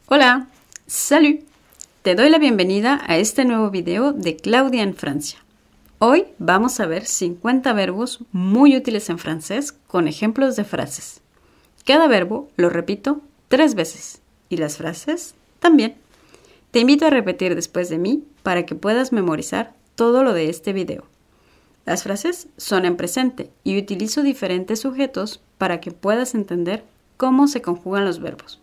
Hola, salut. Te doy la bienvenida a este nuevo video de Claudia en Francia. Hoy vamos a ver 50 verbos muy útiles en francés con ejemplos de frases. Cada verbo lo repito 3 veces y las frases también. Te invito a repetir después de mí para que puedas memorizar todo lo de este video. Las frases son en presente y utilizo diferentes sujetos para que puedas entender cómo se conjugan los verbos.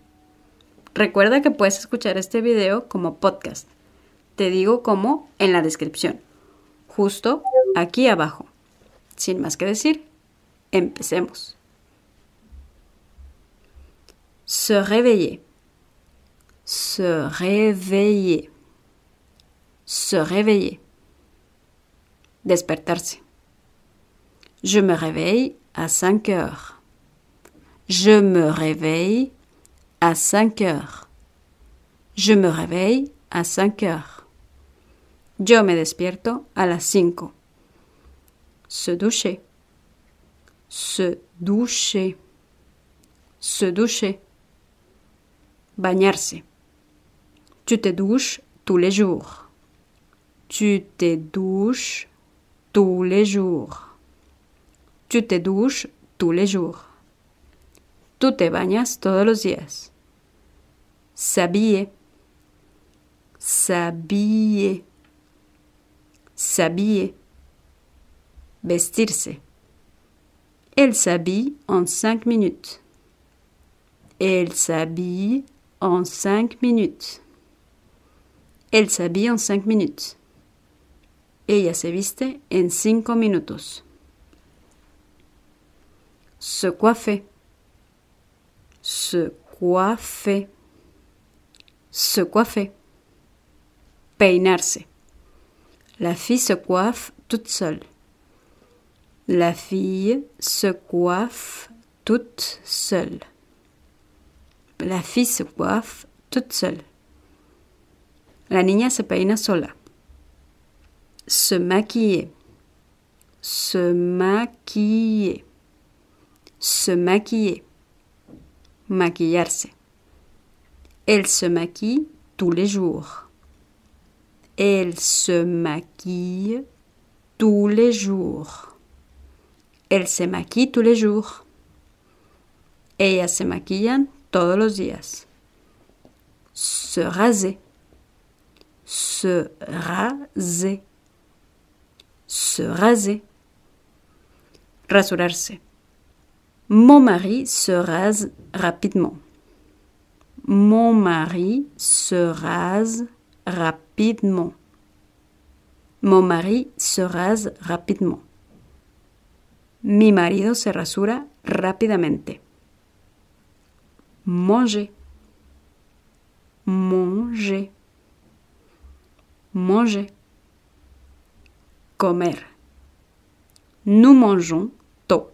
Recuerda que puedes escuchar este video como podcast. Te digo cómo en la descripción, justo aquí abajo. Sin más que decir, empecemos. Se réveiller. Se réveiller. Se réveiller. Despertarse. Je me réveille à 5 heures. Je me réveille à 5 heures. Je me réveille à 5 heures. Yo me despierto a las 5. Se doucher. Se doucher. Se doucher. Bañarse. Tu te douches tous les jours. Tu te douches tous les jours. Tu te douches tous les jours. Tú te bañas todos los días. S'habiller. S'habiller. S'habiller. Vestirse. Elle s'habille en 5 minutes. Elle s'habille en 5 minutes. Elle s'habille en 5 minutes. Ella se viste en 5 minutos. Se coiffer. Se coiffer. Se coiffer. Peinarse. La fille se coiffe toute seule. La fille se coiffe toute seule. La fille se coiffe toute seule. La niña se peina sola. Se maquiller. Se maquiller. Se maquiller. Maquillarse. Elle se maquille tous les jours. Elle se maquille tous les jours. Elle se maquille tous les jours. Ellas se maquillan todos los días. Se raser. Se raser. Se raser. Rasurarse. Mon mari se rase rapidement. Mon mari se rase rapidement. Mon mari se rase rapidement. Mi marido se rasura rápidamente. Manger. Manger. Manger. Comer. Nous mangeons tôt.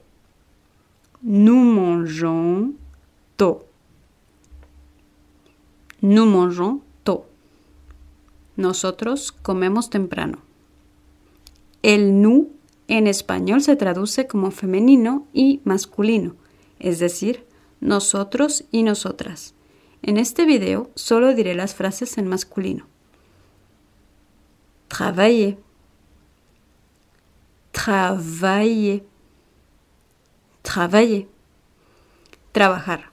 Nous mangeons tôt. Nous mangeons tôt. Nosotros comemos temprano. El nous en español se traduce como femenino y masculino, es decir, nosotros y nosotras. En este video solo diré las frases en masculino. Travailler. Travailler. Travailler. Trabajar.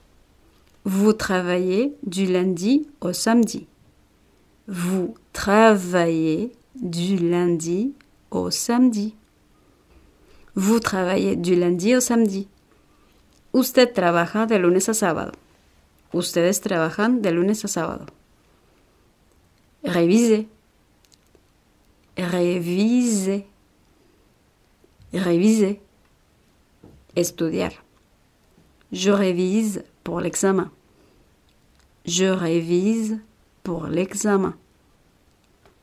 Vous travaillez du lundi au samedi. Vous travaillez du lundi au samedi. Vous travaillez du lundi au samedi. Usted trabaja de lunes a sábado. Ustedes trabajan de lunes a sábado. Réviser. Réviser. Réviser. Estudiar. Je révise pour l'examen. Je révise pour l'examen.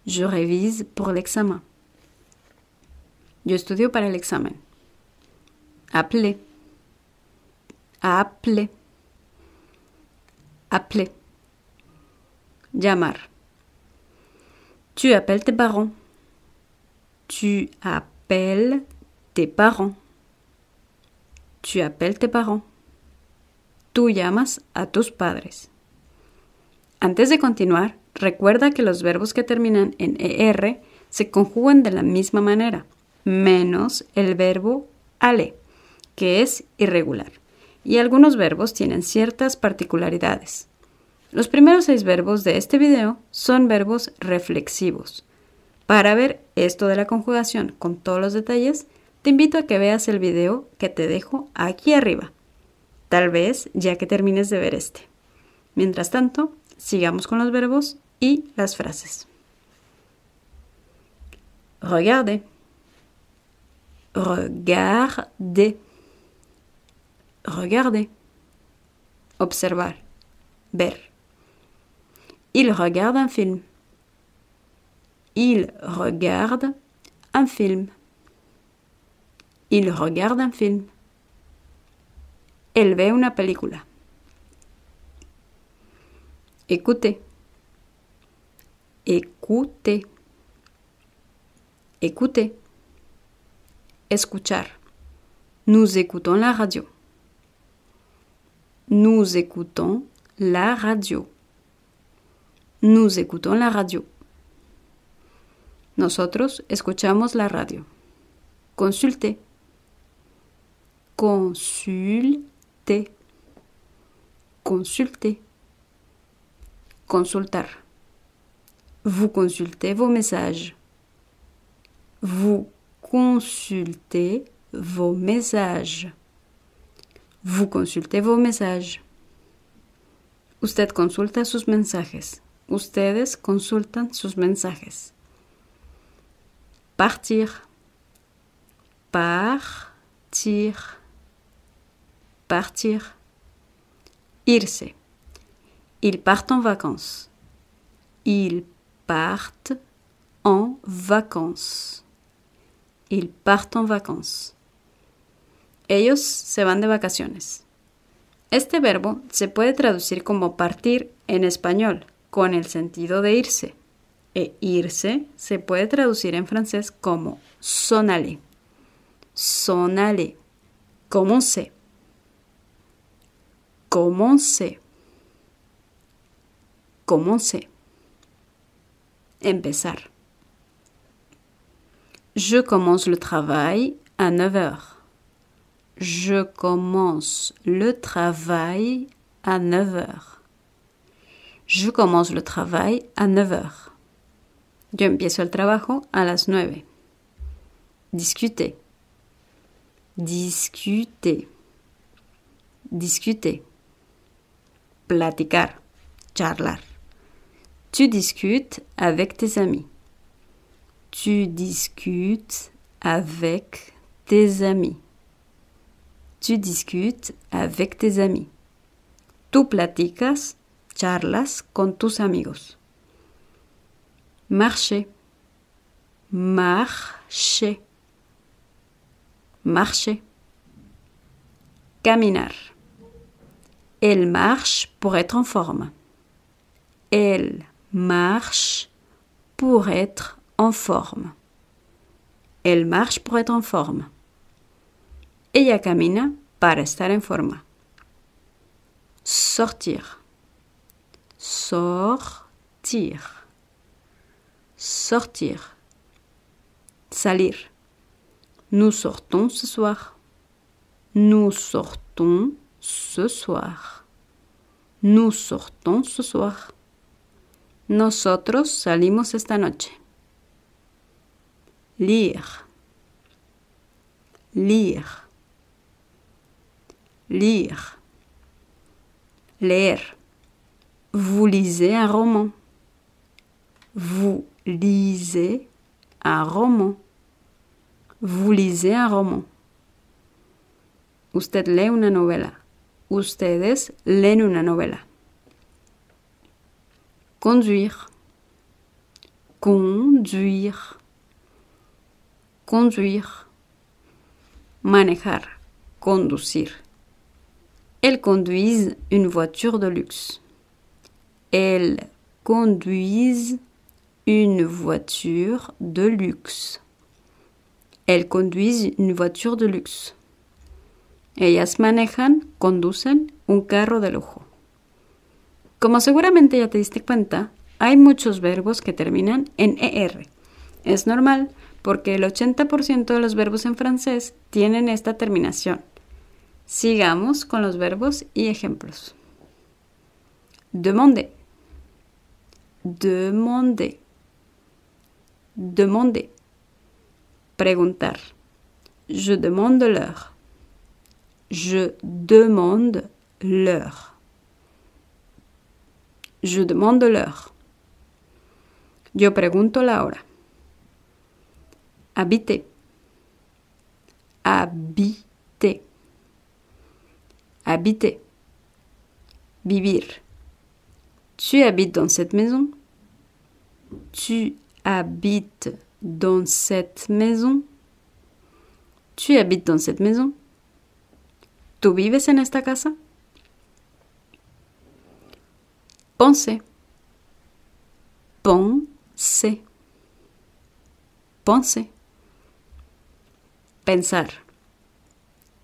Je révise pour l'examen. Yo estudio para el examen. Appeler. Appeler. Appeler. Llamar. Tu appelles tes parents. Tu appelles tes parents. Tu appelles tes parents. Tú llamas a tus padres. Antes de continuar, recuerda que los verbos que terminan en ER se conjugan de la misma manera, menos el verbo aller, que es irregular. Y algunos verbos tienen ciertas particularidades. Los primeros 6 verbos de este video son verbos reflexivos. Para ver esto de la conjugación con todos los detalles, te invito a que veas el video que te dejo aquí arriba. Tal vez ya que termines de ver este. Mientras tanto, sigamos con los verbos y las frases. Regardez. Regardez. Regardez. Observar. Ver. Il regarde un film. Il regarde un film. Il regarde un film. Él ve una película. Écoutez. Écoutez. Écoutez. Escuchar. Nous écoutons la radio. Nous écoutons la radio. Nous écoutons la radio. Nosotros escuchamos la radio. Consultez. Consultez. Consultez. Consultar. Vous consultez vos messages. Vous consultez vos messages. Vous consultez vos messages. Usted consulta sus mensajes. Ustedes consultan sus mensajes. Partir. Partir. Partir. Irse. Ils partent en vacances. Ils partent en vacances. Ils partent en vacances. Ellos se van de vacaciones. Este verbo se puede traducir como partir en español, con el sentido de irse. E irse se puede traducir en francés como s'en aller. S'en aller. Commencer. Commencer. Commencer. Empezar. Je commence le travail à 9 heures. Je commence le travail à 9 heures. Je commence le travail à 9 heures. Yo empiezo el trabajo a las 9. Discuter. Discuter. Discuter. Platicar. Charlar. Tu discutes avec tes amis. Tu discutes avec tes amis. Tu discutes avec tes amis. Tú platicas, charlas con tus amigos. Marcher. Marcher. Marcher. Caminar. Elle marche pour être en forme. Elle marche pour être en forme. Elle marche pour être en forme. Ella camina para estar en forma. Sortir. Sortir. Sortir. Salir. Nous sortons ce soir. Nous sortons ce soir. Nous sortons ce soir. Nosotros salimos esta noche. Lire. Lire. Lire. Leer. Vous lisez un roman. Vous lisez un roman. Vous lisez un roman. Usted lee una novela. Ustedes leen una novela. Conduire. Conduire. Conduire. Manejar. Conducir. Elles conduisent une voiture de luxe. Elles conduisent une voiture de luxe. Elles conduisent une voiture de luxe. Ellas manejan, conducen un carro de lujo. Como seguramente ya te diste cuenta, hay muchos verbos que terminan en ER. Es normal porque el 80% de los verbos en francés tienen esta terminación. Sigamos con los verbos y ejemplos. Demander. Demander. Demander. Preguntar. Je demande l'heure. Je demande l'heure. Je demande l'heure. Yo pregunto la hora. Habiter. Habiter. Habiter. Vivir. Tu habites dans cette maison? Tu habites dans cette maison? Tu habites dans cette maison? ¿Tú vives en esta casa? Penser. Penser. Penser. Pensar.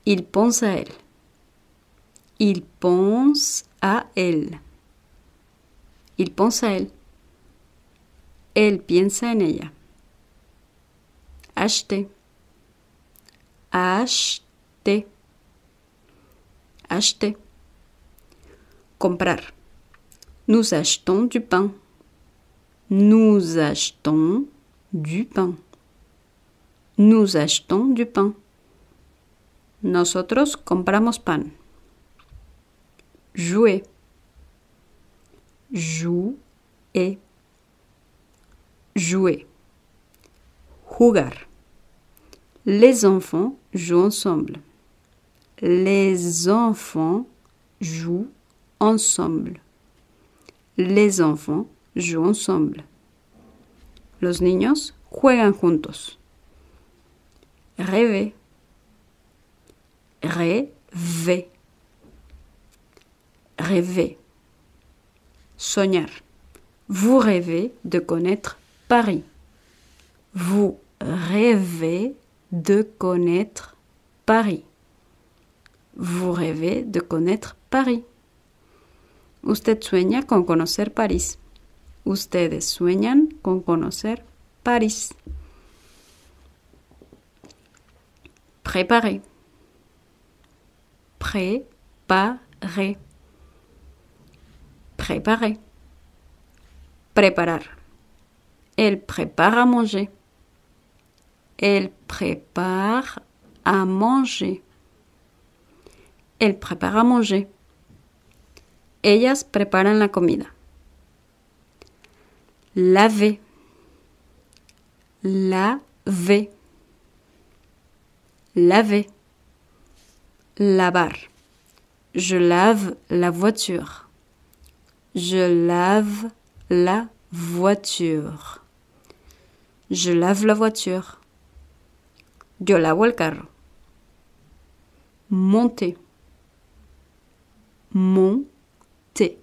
Il pense à elle. Il pense à elle. Il pense à elle. Él piensa en ella. Acheter. Acheter. Acheter. Comprar. Nous achetons du pain. Nous achetons du pain. Nous achetons du pain. Nosotros compramos pan. Jouer. Jouer. Jouer. Jugar. Les enfants jouent ensemble. Les enfants jouent ensemble. Les enfants jouent ensemble. Los niños juegan juntos. Rêver. Rêver. Rêver. Soñar. Vous rêvez de connaître Paris. Vous rêvez de connaître Paris. Vous rêvez de connaître Paris. Usted sueña con conocer París. Ustedes sueñan con conocer París. Préparer. Préparer. Préparer. Préparar. Elle prépare à manger. Elle prépare à manger. Elle prépare à manger. Ellas preparan la comida. Laver. Laver. Laver. Lavar. Je lave la voiture. Je lave la voiture. Je lave la voiture. Yo lavo el carro. Monter. Monter.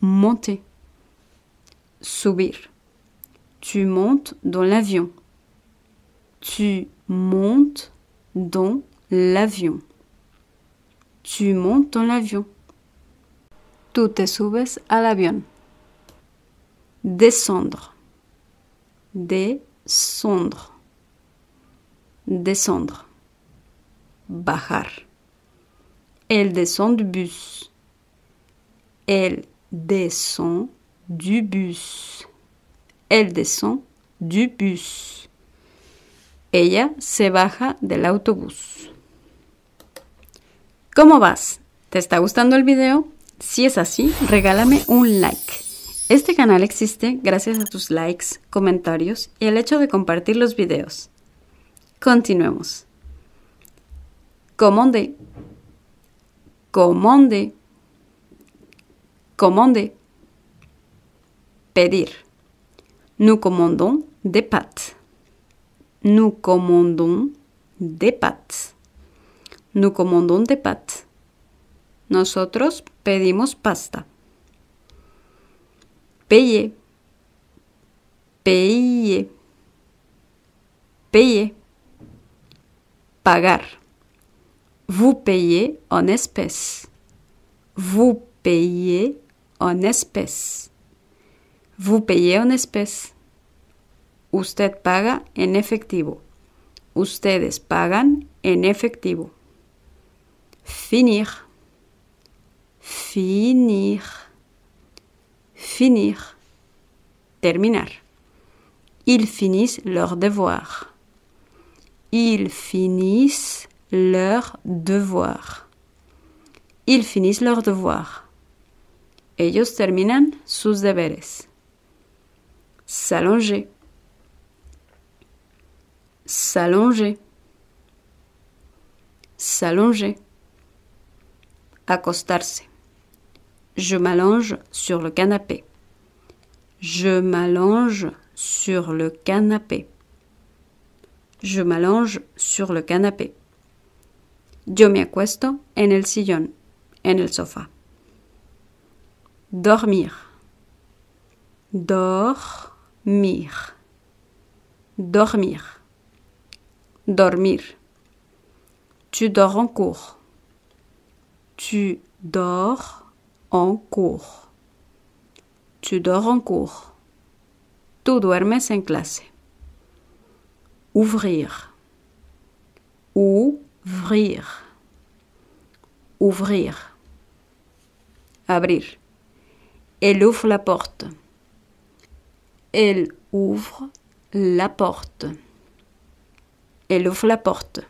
Monter. Subir. Tu montes dans l'avion. Tu montes dans l'avion. Tu montes dans l'avion. Tú te subes al avión. Descendre. Descendre. Descendre. Bajar. Elle descend du bus. Elle descend du bus. Elle descend du bus. Ella se baja del autobús. ¿Cómo vas? ¿Te está gustando el video? Si es así, regálame un like. Este canal existe gracias a tus likes, comentarios y el hecho de compartir los videos. Continuemos. Commander. Commander. Commander. Pedir. Nous commandons des pâtes. Nous commandons des pâtes. Nous commandons des pâtes. Nosotros pedimos pasta. Payer. Payer. Payer. Pagar. Vous payez en espèces. Vous payez en espèces. Vous payez en espèces. Usted paga en efectivo. Ustedes pagan en efectivo. Finir. Finir. Finir. Terminar. Ils finissent leurs devoirs. Ils finissent leurs devoirs. Ils finissent leurs devoirs. Ellos terminan sus deberes. S'allonger. S'allonger. S'allonger. Acostarse. Je m'allonge sur le canapé. Je m'allonge sur le canapé. Je m'allonge sur le canapé. Yo me acuesto en el sillón, en el sofá. Dormir. Dormir. Dormir. Dormir. Tu dors en cours. Tu dors en cours. Tu dors en cours. Tú duermes en clase. Ouvrir. Ouvrir. Ouvrir. Abrir. Elle ouvre la porte. Elle ouvre la porte. Elle ouvre la porte.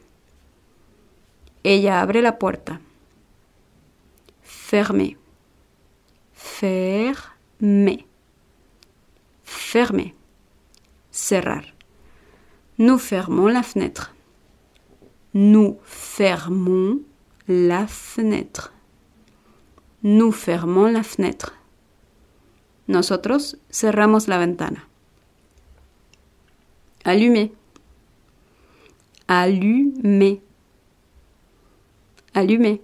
Ella abre la puerta. Fermer. Fermer. Fermer. Cerrar. Nous fermons la fenêtre. Nous fermons la fenêtre. Nous fermons la fenêtre. Nosotros cerramos la ventana. Allumer. Allumer. Allumer.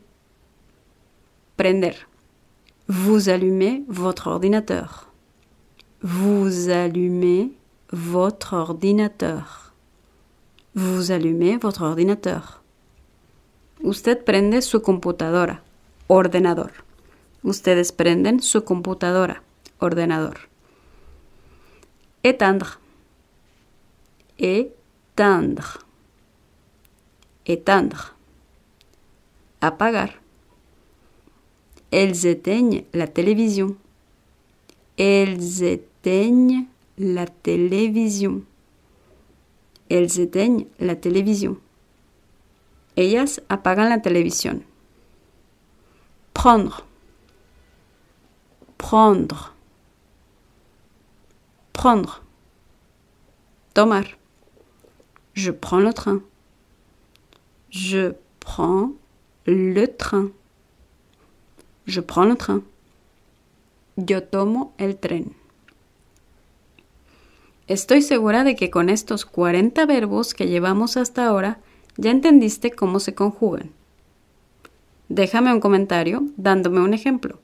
Prender. Vous allumez votre ordinateur. Vous allumez votre ordinateur. Vous allumez votre ordinateur. Usted prende su computadora. Ordenador. Ustedes prenden su computadora. Ordenador. Éteindre. Éteindre. Éteindre. Apagar. Elles éteignent la télévision. Elles éteignent la télévision. Elles éteignent la télévision. Ellas apagan la televisión. Prendre. Prendre. Prendre. Tomar. Je prends le train. Je prends le train. Je prends le train. Yo tomo el tren. Estoy segura de que con estos 40 verbos que llevamos hasta ahora ya entendiste cómo se conjugan. Déjame un comentario dándome un ejemplo.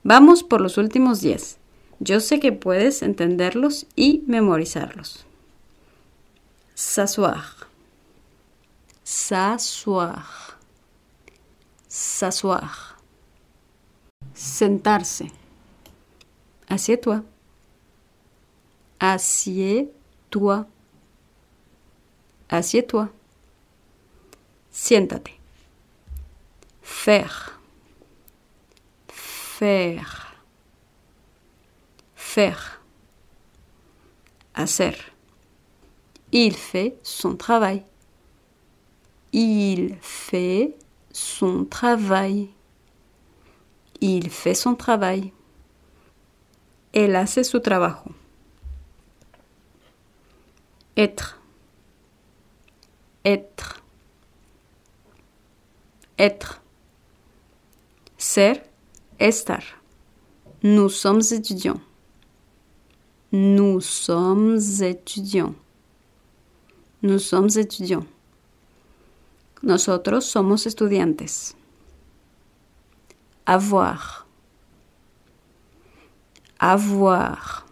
Vamos por los últimos 10. Yo sé que puedes entenderlos y memorizarlos. S'asseoir. S'asseoir. S'asseoir. Sentarse. Assieds-toi. Assieds-toi. Assieds-toi. Siéntate. Faire. Faire. Faire. Hacer. Il fait son travail. Il fait son travail. Il fait son travail. Él hace su trabajo. Être. Être. Être. Ser, estar. Nous sommes étudiants. Nous sommes étudiants. Nous sommes étudiants. Nosotros somos estudiantes. Avoir. Avoir.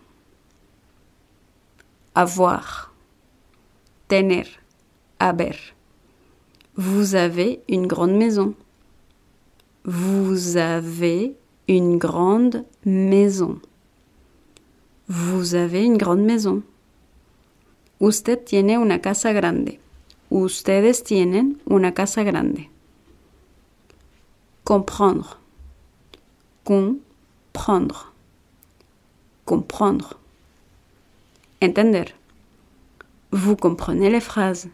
Avoir. Tener. Haber. Vous avez une grande maison. Vous avez une grande maison. Vous avez une grande maison. Usted tiene una casa grande. Ustedes tienen una casa grande. Comprendre. Comprendre. Comprendre. Entender. Vous comprenez les phrases.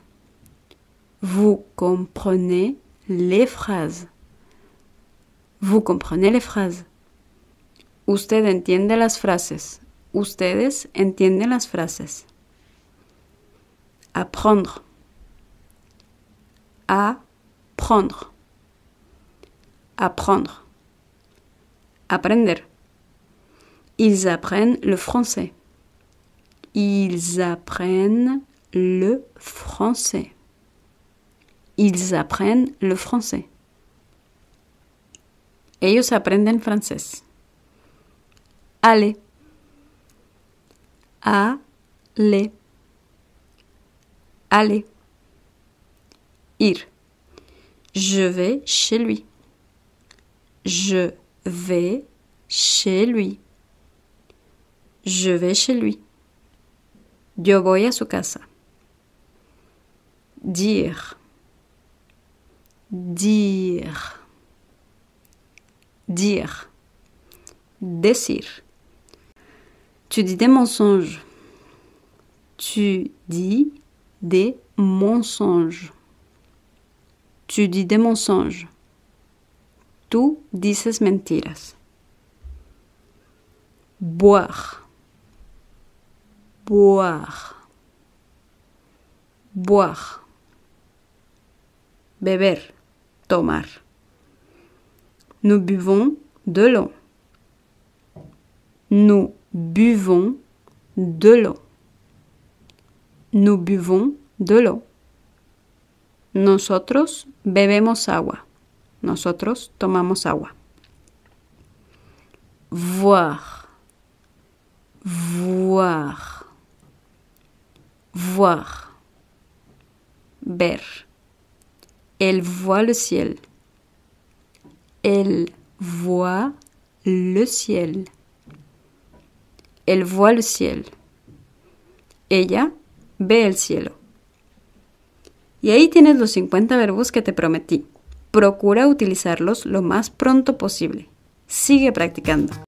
Vous comprenez les phrases. Vous comprenez les phrases. Usted entiende las frases. Ustedes entienden las frases. Apprendre. Apprendre. Apprendre. Aprender. Ils apprennent le français. Ils apprennent le français. Ils apprennent le français. Ellos aprenden francés. Aller. Aller. Aller. Ir. Je vais chez lui. Je vais chez lui. Je vais chez lui. Yo voy a su casa. Dire. Dire. Dire. Decir. Tu dis des mensonges. Tu dis des mensonges. Tu dis des mensonges. Tú dices mentiras. Boire. Boire. Boire. Beber. Tomar. Nous buvons de l'eau. Nous buvons de l'eau. Nous buvons de l'eau. Nosotros bebemos agua. Nosotros tomamos agua. Voir. Voir. Voir. Ver. Elle voit le ciel. Elle voit le ciel. Elle voit le ciel. Ella ve el cielo. Y ahí tienes los 50 verbos que te prometí. Procura utilizarlos lo más pronto posible. Sigue practicando.